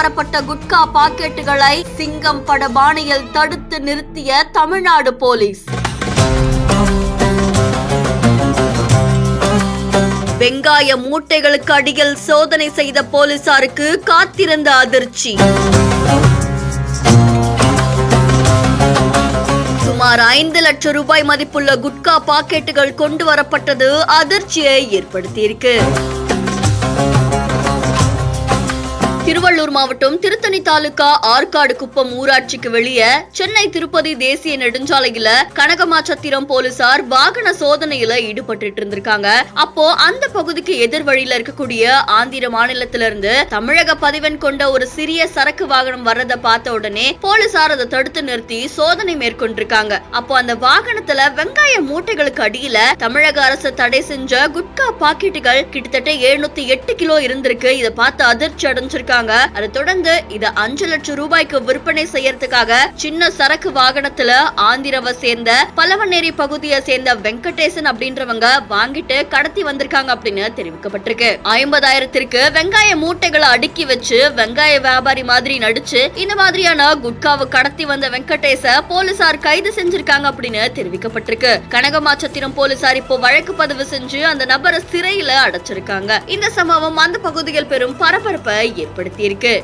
வரப்பட்ட குட்கா பாக்கெட்டுகளை சிங்கம் பட பாணியில் தடுத்து நிறுத்திய தமிழ்நாடு போலீஸ். வெங்காய மூட்டைகளுக்கு அடியில் சோதனை செய்த போலீசாருக்கு காத்திருந்த அதிர்ச்சி. சுமார் 5 லட்சம் ரூபாய் மதிப்புள்ள குட்கா பாக்கெட்டுகள் கொண்டு வரப்பட்டது அதிர்ச்சியை ஏற்படுத்தியிருக்கு. திருவள்ளூர் மாவட்டம் திருத்தணி தாலுகா ஆற்காடு குப்பம் ஊராட்சிக்கு வெளியே சென்னை திருப்பதி தேசிய நெடுஞ்சாலையில கனகமாச்சத்திரம் போலீசார் வாகன சோதனையில ஈடுபட்டு இருந்திருக்காங்க. அப்போ அந்த பகுதிக்கு எதிர் வழியில இருக்கக்கூடிய ஆந்திர மாநிலத்திலிருந்து தமிழக பதிவெண் கொண்ட ஒரு சிறிய சரக்கு வாகனம் வர்றதை பார்த்த உடனே போலீசார் அதை தடுத்து நிறுத்தி சோதனை மேற்கொண்டிருக்காங்க. அப்போ அந்த வாகனத்துல வெங்காய மூட்டைகளுக்கு அடியில தமிழக அரசு தடை செஞ்ச குட்கா பாக்கெட்டுகள் கிட்டத்தட்ட 708 கிலோ இருந்திருக்கு. இதை பார்த்து அதிர்ச்சி அடைஞ்சிருக்காங்க. அதை தொடர்ந்து இத 5 லட்சம் ரூபாய்க்கு விற்பனை செய்யறதுக்காக சின்ன சரக்கு வாகனத்துல ஆந்திரவை சேர்ந்த பலவநேரி பகுதியை சேர்ந்த வெங்கடேசன் அப்படின்றவங்க வாங்கிட்டு கடத்தி வந்திருக்காங்க அப்படின்னு தெரிவிக்கப்பட்டிருக்கு. 50,000க்கு வெங்காய மூட்டைகளை அடுக்கி வச்சு வெங்காய வியாபாரி மாதிரி நடிச்சு இந்த மாதிரியான குட்காவை கடத்தி வந்த வெங்கடேச போலீசார் கைது செஞ்சிருக்காங்க அப்படின்னு தெரிவிக்கப்பட்டிருக்கு. கனகமாச்சத்திரம் போலீசார் இப்போ வழக்கு பதிவு செஞ்சு அந்த நபரை சிறையில அடைச்சிருக்காங்க. இந்த சம்பவம் அந்த பகுதியில் பெரும் பரபரப்பை ஏற்படுத்தியிருக்கு.